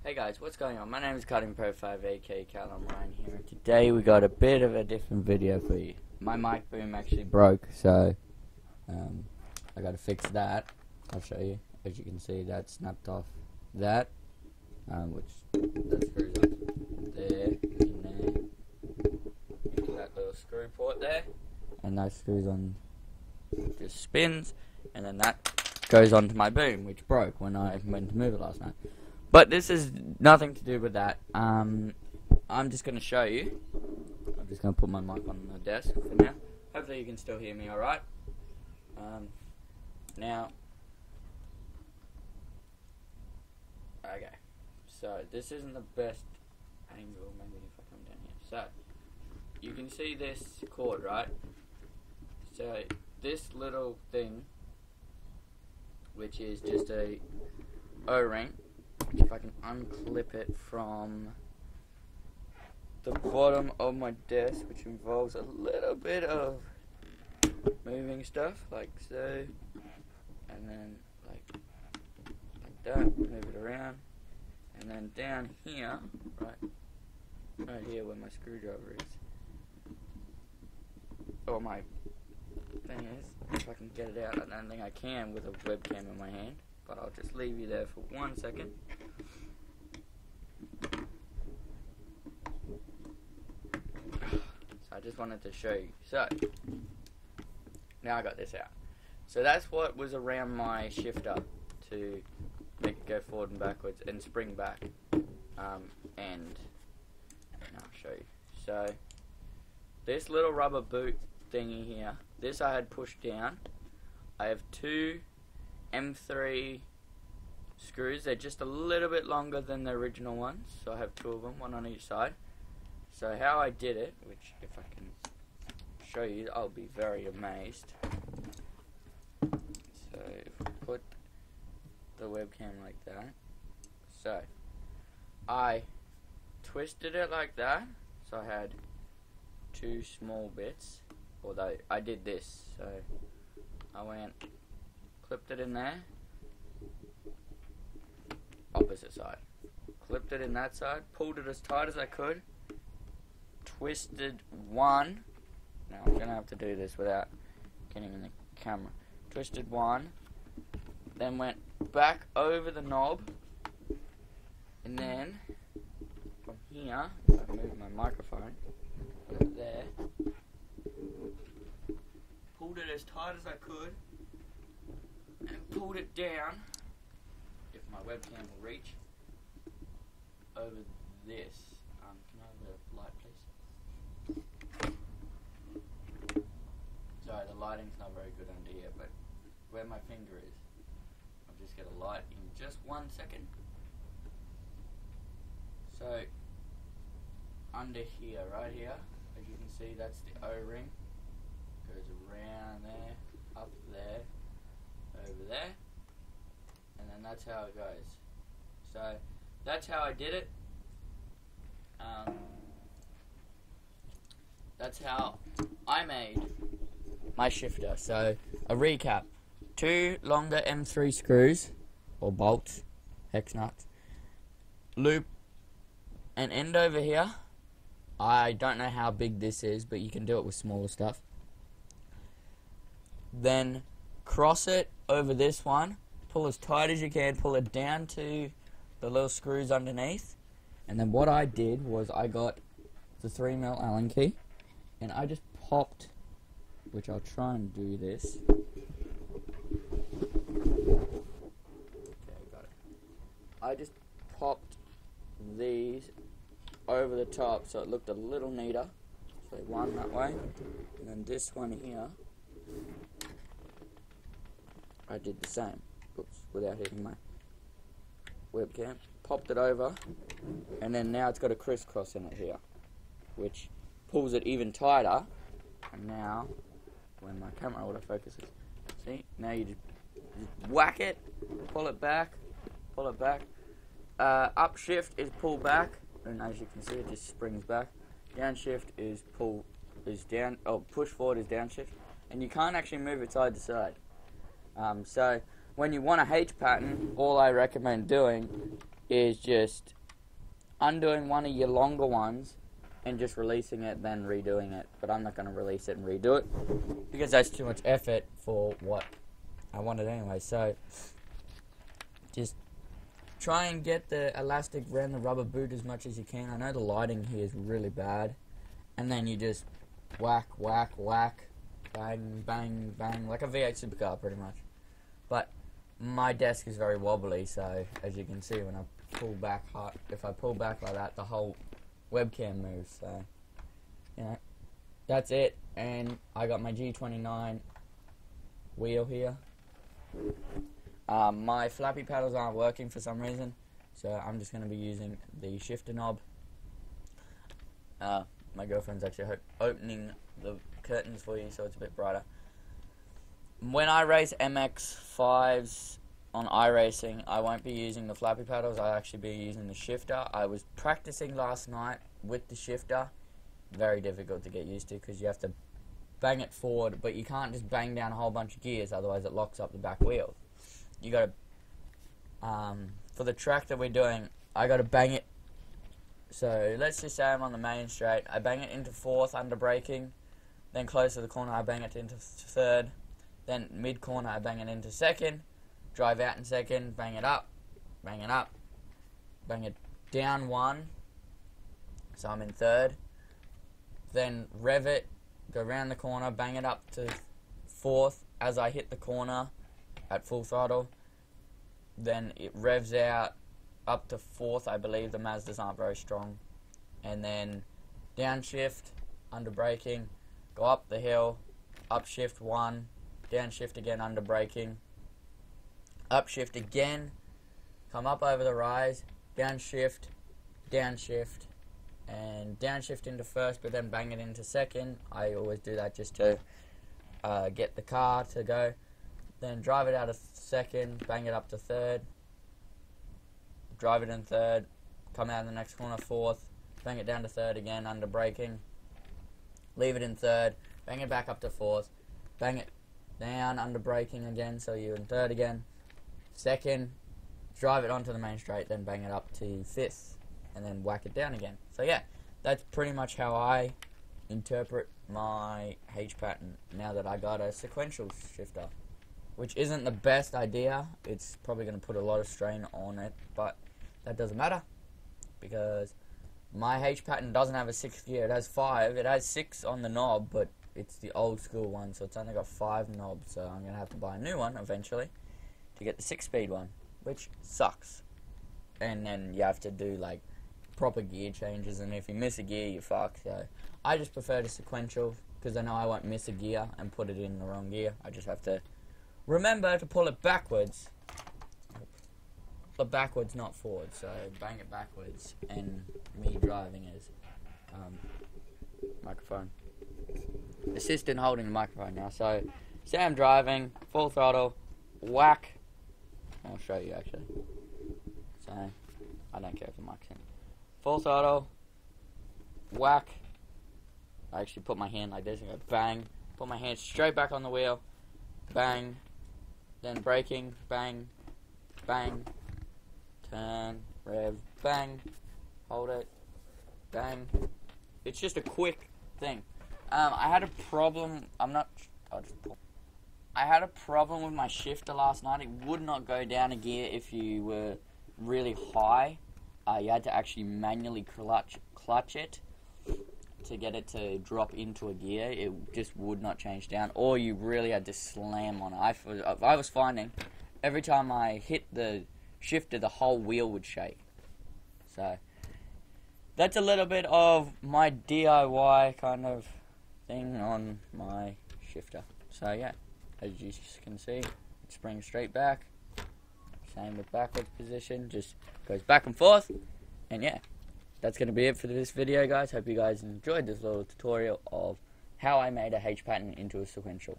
Hey guys, what's going on? My name is Cutting Pro 5 aka Cal. I'm Ryan here, and today we got a bit of a different video for you. My mic boom actually broke, so I gotta fix that. I'll show you. As you can see, that snapped off that, which that screws up there, in there, into that little screw port there, and that screws on, just spins, and then that goes onto my boom, which broke when I went to move it last night. But this is nothing to do with that. I'm just going to show you. I'm just going to put my mic on the desk for now. Hopefully you can still hear me alright. Now, okay. So, this isn't the best angle. Maybe if I come down here. So, you can see this cord, right? So, this little thing, which is just a O-ring, if I can unclip it from the bottom of my desk, which involves a little bit of moving stuff, like so, and then like that, move it around, and then down here, right here where my screwdriver is, or my thing is, if I can get it out. I don't think I can with a webcam in my hand, but I'll just leave you there for 1 second. So I just wanted to show you. So, now I got this out. So that's what was around my shifter to make it go forward and backwards and spring back. And I'll show you. So, this little rubber boot thingy here, this I had pushed down. I have two M3 screws. They're just a little bit longer than the original ones, so I have two of them, one on each side. So how I did it, which if I can show you, I'll be very amazed. So if we put the webcam like that, so I twisted it like that, so I had two small bits, although I did this, so I went, clipped it in there, opposite side, clipped it in that side, pulled it as tight as I could, twisted one, now I'm going to have to do this without getting in the camera, twisted one, then went back over the knob, and then from here, if I move my microphone, put it there, pulled it as tight as I could, and pulled it down, if my webcam will reach, over this. Can I have the light, please? Sorry, the lighting's not very good under here, but where my finger is, I'll just get a light in just 1 second. So, under here, right here, as you can see, that's the O-ring. Goes around there, up there, over there, and then that's how it goes. So that's how I did it. That's how I made my shifter. So a recap: two longer M3 screws or bolts, hex nuts, loop an end over here. I don't know how big this is, but you can do it with smaller stuff. Then cross it over this one, pull as tight as you can, pull it down to the little screws underneath, and then what I did was I got the 3mm Allen key, and I just popped, which I'll try and do this. Okay, got it. I just popped these over the top so it looked a little neater. So one that way, and then this one here, I did the same, oops, without hitting my webcam. Popped it over, and then now it's got a crisscross in it here, which pulls it even tighter. And now, when my camera autofocuses, see, now you just whack it, pull it back, pull it back. Up shift is pull back, and as you can see, it just springs back. Downshift is down. Oh, push forward is downshift, and you can't actually move it side to side. So when you want a H-Patton, all I recommend doing is just undoing one of your longer ones and just releasing it, then redoing it. But I'm not going to release it and redo it because that's too much effort for what I wanted anyway. So just try and get the elastic around the rubber boot as much as you can. I know the lighting here is really bad. And then you just whack, whack, whack, bang, bang, bang, like a V8 supercar pretty much. But my desk is very wobbly, so as you can see when I pull back hard, if I pull back like that, the whole webcam moves. So, you know, that's it. And I got my G29 wheel here. My flappy paddles aren't working for some reason, so I'm just going to be using the shifter knob. My girlfriend's actually opening the curtains for you so it's a bit brighter. When I race MX-5s on iRacing, I won't be using the flappy paddles. I'll actually be using the shifter. I was practicing last night with the shifter. Very difficult to get used to because you have to bang it forward, but you can't just bang down a whole bunch of gears, otherwise it locks up the back wheel. You got to, for the track that we're doing, I got to bang it. So let's just say I'm on the main straight. I bang it into fourth under braking. Then close to the corner, I bang it into third. Then mid corner, I bang it into second. Drive out in second, bang it up, bang it up, bang it down one. So I'm in third. Then rev it, go around the corner, bang it up to fourth as I hit the corner at full throttle. Then it revs out up to fourth. I believe the Mazdas aren't very strong. And then downshift, under braking, go up the hill, upshift one, downshift again under braking, upshift again, come up over the rise, downshift, downshift, and downshift into first, but then bang it into second. I always do that just to get the car to go. Then drive it out of second, bang it up to third, drive it in third, come out in the next corner fourth, bang it down to third again under braking, leave it in third, bang it back up to fourth, bang it down under braking again, so you're in third again, second, drive it onto the main straight, then bang it up to fifth, and then whack it down again. So yeah, that's pretty much how I interpret my H-Patton now that I got a sequential shifter, which isn't the best idea. It's probably going to put a lot of strain on it, but that doesn't matter because my H-Patton doesn't have a 6th gear. It has 5. It has 6 on the knob, but it's the old school one, so it's only got 5 knobs, so I'm going to have to buy a new one eventually to get the 6-speed one, which sucks. And then you have to do like proper gear changes, and if you miss a gear, you're fucked. So I just prefer the sequential because I know I won't miss a gear and put it in the wrong gear. I just have to remember to pull it backwards. But backwards, not forward. So bang it backwards, and me driving is microphone. Assistant holding the microphone now. So say I'm driving, full throttle, whack. I'll show you actually. So I don't care if the mic's in. Full throttle, whack. I actually put my hand like this and go bang. Put my hand straight back on the wheel, bang. Then braking, bang, bang. Turn, rev, bang, hold it, bang. It's just a quick thing. I had a problem. I had a problem with my shifter last night. It would not go down a gear if you were really high. You had to actually manually clutch it to get it to drop into a gear. It just would not change down, or you really had to slam on it. I was finding every time I hit the shifter, the whole wheel would shake. So that's a little bit of my DIY kind of thing on my shifter. So yeah, as you can see, it springs straight back. Same with backwards position, just goes back and forth. And yeah, that's going to be it for this video, guys. Hope you guys enjoyed this little tutorial of how I made a H-Patton into a sequential.